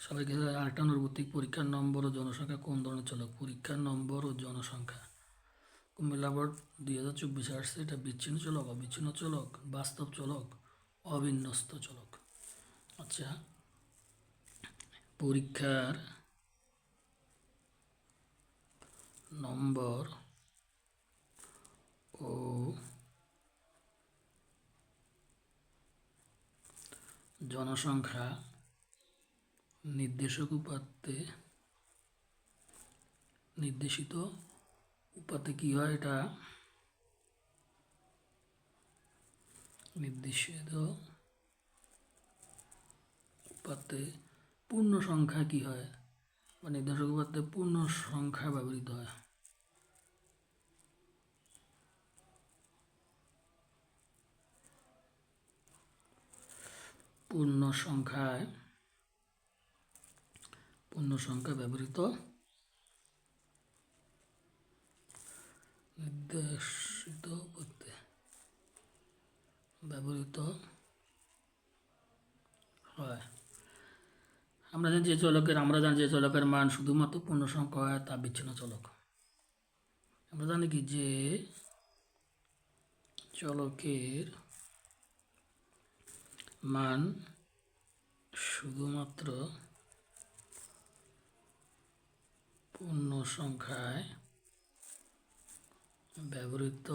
সবাইকে আরেকটা অনুভূতিক পরীক্ষার নম্বর ও জনসংখ্যা কোন ধরনের চলক? পরীক্ষার নম্বর ও জনসংখ্যা কুমিল্লা বোর্ড 2024 আসছে। এটা বিচ্ছিন্ন চলক, অবিচ্ছিন্ন চলক, বাস্তব চলক, অবিন্যস্ত চলক। আচ্ছা, পরীক্ষার নম্বর ও জনসংখ্যা নির্দেশিত উপাত্তে কি হয়? এটা নির্দেশিত উপাত্তে পূর্ণ সংখ্যা কি হয়, বা নির্দেশক উপাত্তে পূর্ণ সংখ্যা ব্যবহৃত হয়। পূর্ণ সংখ্যা ব্যবহৃত নির্দেশিত উপাত্তে ব্যবহৃত হয়। আমরা জানি যে চলকের মান শুধুমাত্র পূর্ণ সংখ্যা হয় তা বিচ্ছিন্ন চলক। আমরা জানি কি যে চলকের মান শুধুমাত্র পূর্ণ সংখ্যায় ব্যবহৃত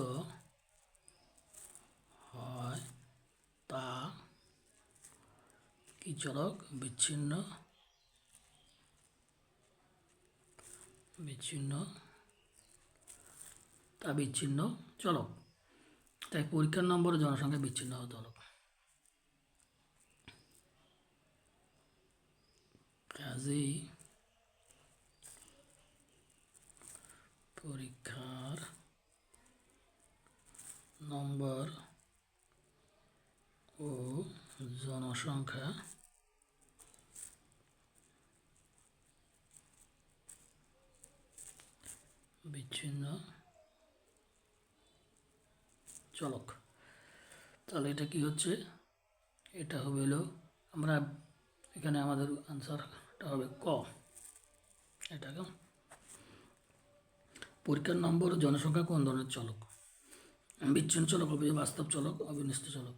হয় তা কি চলক? বিচ্ছিন্ন চলক। তাই পরীক্ষার নম্বর জনসংখ্যা বিচ্ছিন্ন চলক। কাজেই পরীক্ষার নম্বর ও জনসংখ্যা বিচ্ছিন্ন চলক। তাহলে এটা কি হচ্ছে? এটা হলো আমরা এখানে আমাদের আনসারটা হবে ক। এটা পরীক্ষার নম্বর ও জনসংখ্যা কোন ধরনের চলক? বিচ্ছিন্ন চলক, বাস্তব চলক, অবিন্যস্ত চলক।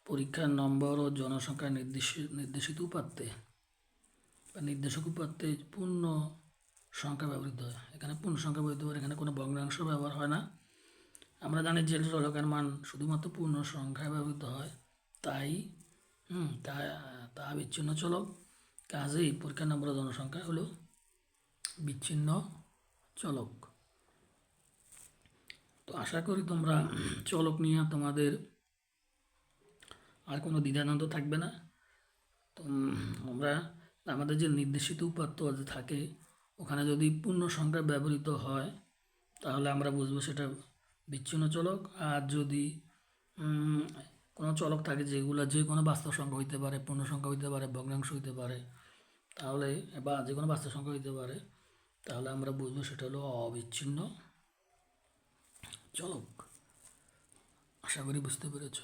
পরীক্ষার নম্বর ও জনসংখ্যা নির্দেশিত উপাত্তে বা নির্দেশক উপাত্তে পূর্ণ সংখ্যা ব্যবহৃত হয়। এখানে পূর্ণ সংখ্যা ব্যবহৃত হয়, এখানে কোনো ভগ্নাংশ ব্যবহার হয় না। আমরা জানি যে চলকের মান শুধুমাত্র পূর্ণ সংখ্যায় ব্যবহৃত হয়, তাই তা বিচ্ছিন্ন চলক। কাজেই পরীক্ষার নম্বর ও জনসংখ্যা হলো বিচ্ছিন্ন চলক। তো আশা করি তোমরা চলক নিয়ে তোমাদের আর কোনো দ্বিধাদ্বন্দ্ব থাকবে না। তো আমরা আমাদের যে নির্দেশিত উপাত্ত থাকে, ওখানে যদি পূর্ণ সংখ্যা ব্যবহৃত হয় তাহলে আমরা বুঝবো সেটা বিচ্ছিন্ন চলক। আর যদি কোনো চলক থাকে যেগুলো যে কোনো বাস্তব সংখ্যা হইতে পারে, পূর্ণ সংখ্যা হইতে পারে, ভগ্নাংশ হইতে পারে, তাহলে বা যে কোনো বাস্তব সংখ্যা হইতে পারে, তাহলে আমরা বুঝবো সেটা হলো অবিচ্ছিন্ন চলক। আশা করি বুঝতে পেরেছ।